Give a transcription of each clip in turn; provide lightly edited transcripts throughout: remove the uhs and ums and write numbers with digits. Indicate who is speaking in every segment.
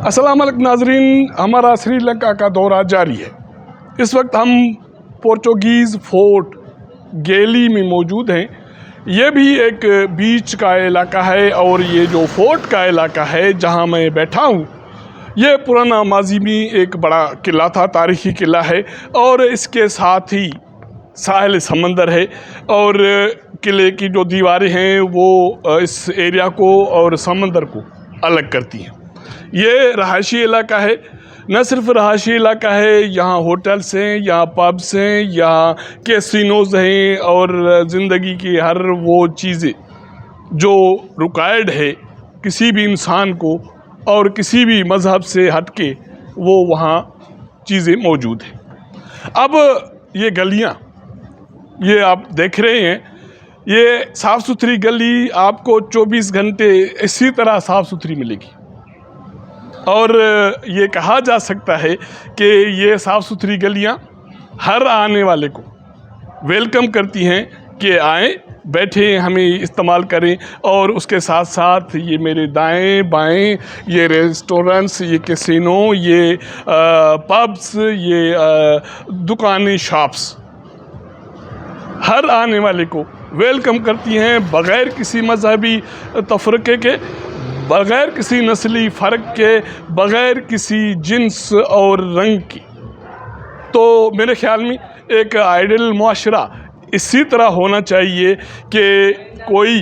Speaker 1: अस्सलाम वालेकुम नाजरीन, हमारा श्रीलंका का दौरा जारी है। इस वक्त हम पोर्चुगीज़ फोर्ट गेली में मौजूद हैं। ये भी एक बीच का इलाका है और ये जो फोर्ट का इलाका है जहाँ मैं बैठा हूँ, ये पुराना माजी में एक बड़ा किला था, तारीख़ी किला है और इसके साथ ही साहिल समंदर है और किले की जो दीवारें हैं वो इस एरिया को और समंदर को अलग करती हैं। ये रहायशी इलाका है, न सिर्फ रहायशी इलाका है, यहाँ होटल्स हैं, यहाँ पब्स हैं, यहाँ कैसीनोज़ हैं और ज़िंदगी की हर वो चीज़ें जो रिक्वायर्ड है किसी भी इंसान को और किसी भी मज़हब से हटके वो वहाँ चीज़ें मौजूद हैं। अब ये गलियाँ ये आप देख रहे हैं, ये साफ़ सुथरी गली आपको 24 घंटे इसी तरह साफ़ सुथरी मिलेगी और ये कहा जा सकता है कि ये साफ़ सुथरी गलियाँ हर आने वाले को वेलकम करती हैं कि आएँ, बैठें, हमें इस्तेमाल करें। और उसके साथ साथ ये मेरे दाएं बाएं ये रेस्टोरेंट्स, ये कैसीनो, ये पब्स, ये दुकानें, शॉप्स हर आने वाले को वेलकम करती हैं, बग़ैर किसी मजहबी तफरक़े के, बग़ैर किसी नस्ली फ़र्क के, बग़ैर किसी जिन्स और रंग की। तो मेरे ख़्याल में एक आइडियल मुआशरा इसी तरह होना चाहिए कि कोई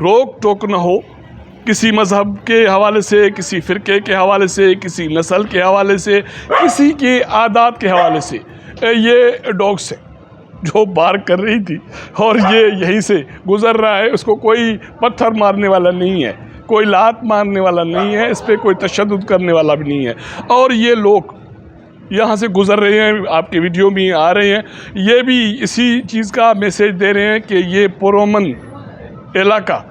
Speaker 1: रोक टोक न हो किसी मज़हब के हवाले से, किसी फ़िरके के हवाले से, किसी नस्ल के हवाले से, किसी के आदात के हवाले से। ये डॉग्स है जो बार्क कर रही थी और ये यहीं से गुज़र रहा है, उसको कोई पत्थर मारने वाला नहीं है, कोई लात मारने वाला नहीं है, इस पर कोई तशद्दुद करने वाला भी नहीं है। और ये लोग यहाँ से गुज़र रहे हैं, आपके वीडियो में आ रहे हैं, ये भी इसी चीज़ का मैसेज दे रहे हैं कि ये पुरअमन इलाका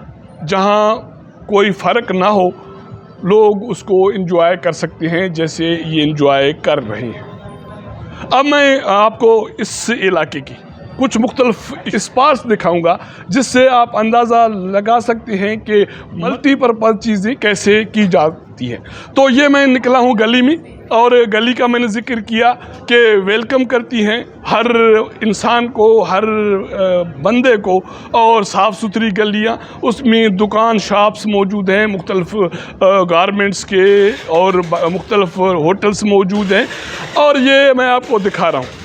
Speaker 1: जहाँ कोई फ़र्क ना हो, लोग उसको एंजॉय कर सकते हैं जैसे ये एंजॉय कर रहे हैं। अब मैं आपको इस इलाके की कुछ मुख्तलिफ स्पॉट्स दिखाऊंगा जिससे आप अंदाज़ा लगा सकते हैं कि मल्टीपर्पज़ चीज़ें कैसे की जाती हैं। तो ये मैं निकला हूँ गली में और गली का मैंने ज़िक्र किया कि वेलकम करती हैं हर इंसान को, हर बंदे को, और साफ़ सुथरी गलियाँ, उसमें दुकान शॉप्स मौजूद हैं, मुख्तलिफ गारमेंट्स के और मुख्तलिफ होटल्स मौजूद हैं। और ये मैं आपको दिखा रहा हूँ।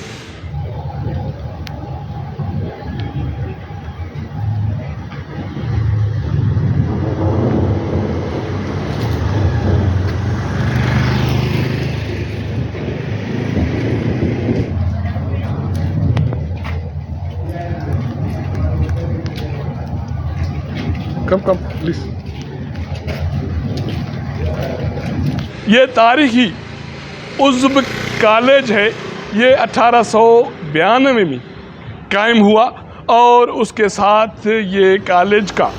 Speaker 1: Come please. ये तारीख़ी उज़्ब कॉलेज है, ये 1892 में कायम हुआ और उसके साथ ये कॉलेज का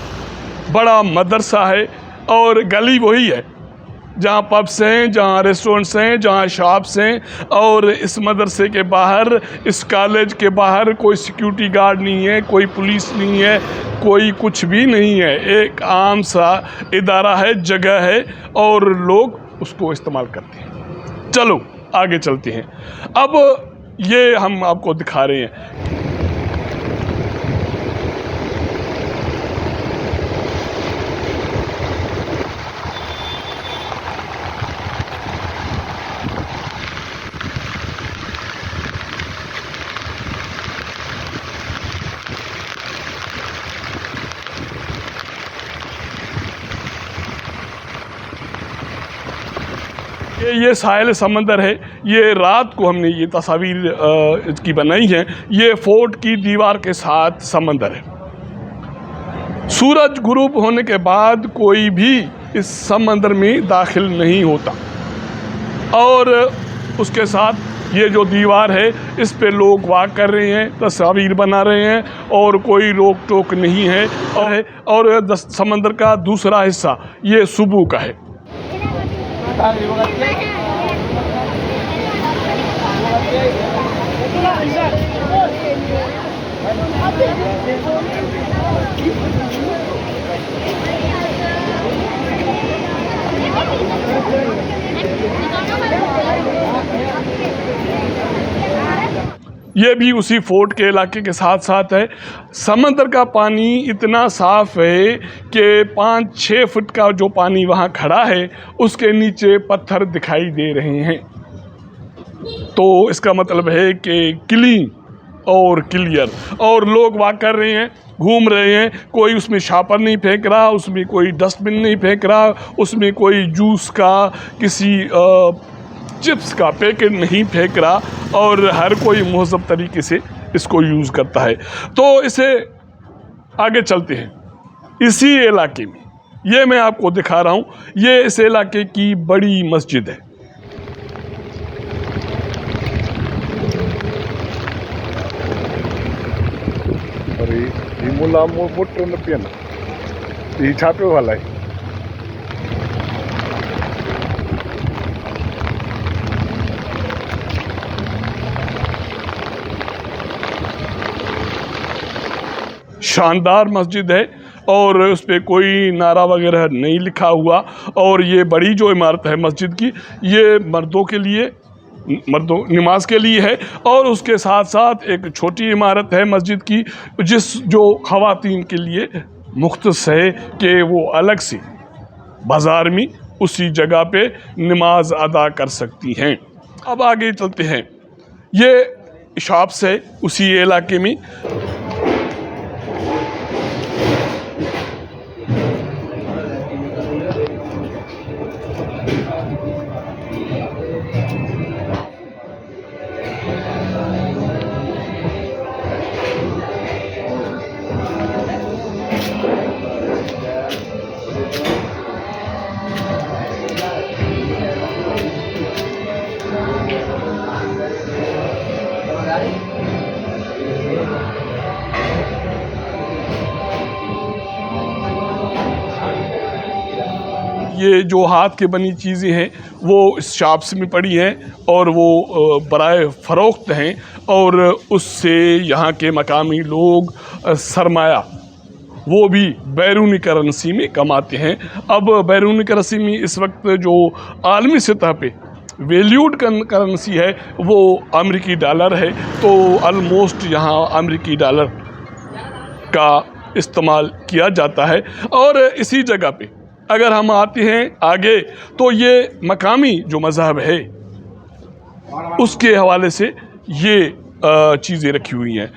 Speaker 1: बड़ा मदरसा है और गली वही है जहाँ पब्स हैं, जहाँ रेस्टोरेंट्स हैं, जहाँ शॉप्स हैं। और इस मदरसे के बाहर, इस कॉलेज के बाहर कोई सिक्योरिटी गार्ड नहीं है, कोई पुलिस नहीं है, कोई कुछ भी नहीं है। एक आम सा इदारा है, जगह है और लोग उसको इस्तेमाल करते हैं। चलो आगे चलते हैं। अब ये हम आपको दिखा रहे हैं। ये साहिल समंदर है, ये रात को हमने ये तस्वीर इसकी बनाई है। ये फोर्ट की दीवार के साथ समंदर है। सूरज गुरूब होने के बाद कोई भी इस समंदर में दाखिल नहीं होता और उसके साथ ये जो दीवार है इस पे लोग वॉक कर रहे हैं, तस्वीर बना रहे हैं और कोई रोक टोक नहीं है। और समंदर का दूसरा हिस्सा ये सुबह का है। ये भी उसी फोर्ट के इलाके के साथ साथ है। समंदर का पानी इतना साफ़ है कि 5-6 फुट का जो पानी वहाँ खड़ा है उसके नीचे पत्थर दिखाई दे रहे हैं। तो इसका मतलब है कि क्लीन और क्लियर, और लोग वॉक कर रहे हैं, घूम रहे हैं। कोई उसमें शापर नहीं फेंक रहा, उसमें कोई डस्टबिन नहीं फेंक रहा, उसमें कोई जूस का, किसी चिप्स का पैकेट नहीं फेंक रहा, और हर कोई मुहज़्ज़ब तरीके से इसको यूज़ करता है। तो इसे आगे चलते हैं। इसी इलाके में ये मैं आपको दिखा रहा हूँ, ये इस इलाके की बड़ी मस्जिद है।
Speaker 2: ये मुला मोटर न पियन ये छापे वाला है।
Speaker 1: शानदार मस्जिद है और उस पर कोई नारा वगैरह नहीं लिखा हुआ। और ये बड़ी जो इमारत है मस्जिद की, ये मर्दों के लिए, मर्दों नमाज के लिए है। और उसके साथ साथ एक छोटी इमारत है मस्जिद की जो ख़वातीन के लिए मुख्तस है कि वो अलग से बाज़ार में उसी जगह पे नमाज अदा कर सकती हैं। अब आगे चलते हैं। ये शॉप्स है उसी इलाके में। ये जो हाथ के बनी चीज़ें हैं वो इस शॉप्स में पड़ी हैं और वो बराए फ़रोख्त हैं, और उससे यहाँ के मकामी लोग सरमाया वो भी बैरूनी करेंसी में कमाते हैं। अब बैरूनी करेंसी में इस वक्त जो आलमी सतह पे वैल्यूड करेंसी है वो अमेरिकी डॉलर है। तो ऑलमोस्ट यहाँ अमेरिकी डॉलर का इस्तेमाल किया जाता है। और इसी जगह पे अगर हम आते हैं आगे, तो ये मकामी जो मज़हब है उसके हवाले से ये चीज़ें रखी हुई हैं।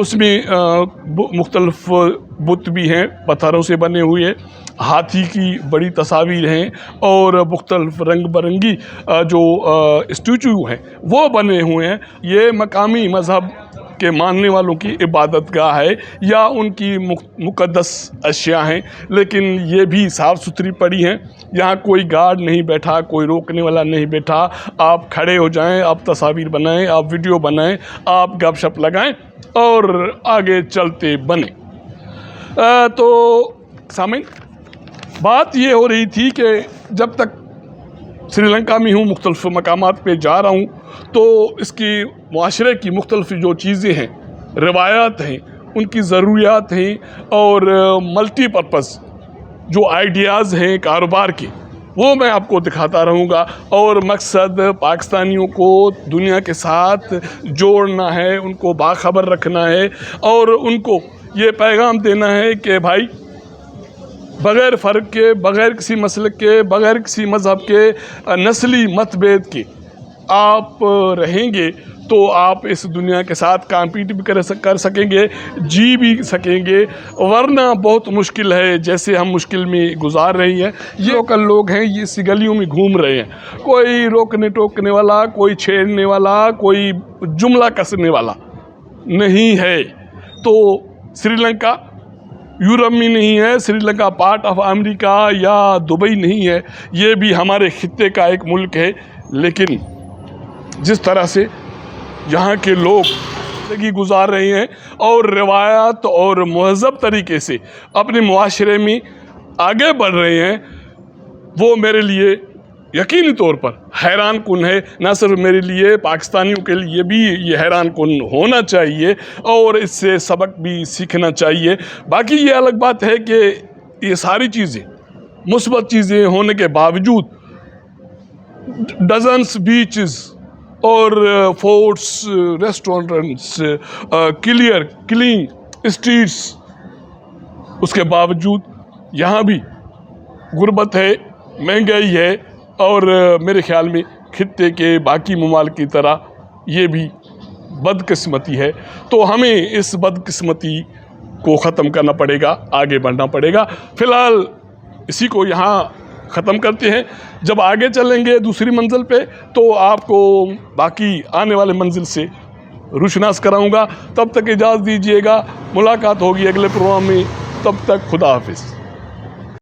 Speaker 1: उसमें मुख्तलिफ बुत भी हैं, पत्थरों से बने हुए, हाथी की बड़ी तस्वीर हैं, और मुख्तलिफ रंग बिरंगी जो स्टैचू हैं वो बने हुए हैं। ये मकामी मज़हब के मानने वालों की इबादत गाह है या उनकी मुक़द्दस अशिया हैं, लेकिन ये भी साफ़ सुथरी पड़ी हैं। यहाँ कोई गार्ड नहीं बैठा, कोई रोकने वाला नहीं बैठा। आप खड़े हो जाएं, आप तस्वीर बनाएं, आप वीडियो बनाएं, आप गपशप लगाएं और आगे चलते बने। तो सामीन, बात ये हो रही थी कि जब तक श्रीलंका में हूँ, मुख्तलिफ मकामात पे जा रहा हूँ, तो इसकी माशरे की मुख्तलिफ जो चीज़ें हैं, रिवायात हैं, उनकी ज़रूरियात हैं, और मल्टीपर्पज़ जो आइडियाज़ हैं कारोबार के, वो मैं आपको दिखाता रहूँगा। और मकसद पाकिस्तानियों को दुनिया के साथ जोड़ना है, उनको बाखबर रखना है, और उनको ये पैगाम देना है कि भाई बग़ैर फ़र्क के, बग़ैर किसी मसलक के, बग़ैर किसी मज़हब के, नस्ली मतभेद के, आप रहेंगे तो आप इस दुनिया के साथ कॉम्पीट भी कर सकेंगे, जी भी सकेंगे, वरना बहुत मुश्किल है। जैसे हम मुश्किल में गुजार रही हैं, ये लोकल लोग हैं, ये इस गलियों में घूम रहे हैं, कोई रोकने टोकने वाला, कोई छेड़ने वाला, कोई जुमला कसने वाला नहीं है। तो श्रीलंका यूरोप में नहीं है, श्रीलंका पार्ट ऑफ अमेरिका या दुबई नहीं है, ये भी हमारे खित्ते का एक मुल्क है। लेकिन जिस तरह से यहाँ के लोग ज़िंदगी गुजार रहे हैं और रिवायत और महज़ब तरीके से अपने मुआशरे में आगे बढ़ रहे हैं, वो मेरे लिए यकीनी तौर पर हैरान कुन है। ना सिर्फ मेरे लिए, पाकिस्तानियों के लिए भी ये हैरान कुन होना चाहिए और इससे सबक भी सीखना चाहिए। बाकी ये अलग बात है कि ये सारी चीज़ें, मुस्बत चीज़ें होने के बावजूद डजन्स बीचेस और फोर्ट्स, रेस्टोरेंट्स, क्लीन स्ट्रीट्स, उसके बावजूद यहाँ भी गुर्बत है, महंगाई है और मेरे ख्याल में खित्ते के बाकी ममालिक की तरह ये भी बदकिस्मती है। तो हमें इस बदकिस्मती को ख़त्म करना पड़ेगा, आगे बढ़ना पड़ेगा। फ़िलहाल इसी को यहाँ ख़त्म करते हैं। जब आगे चलेंगे दूसरी मंजिल पे तो आपको बाकी आने वाले मंजिल से रुशनास कराऊंगा। तब तक इजाज़त दीजिएगा, मुलाकात होगी अगले प्रोग्राम में। तब तक खुदा हाफिज़।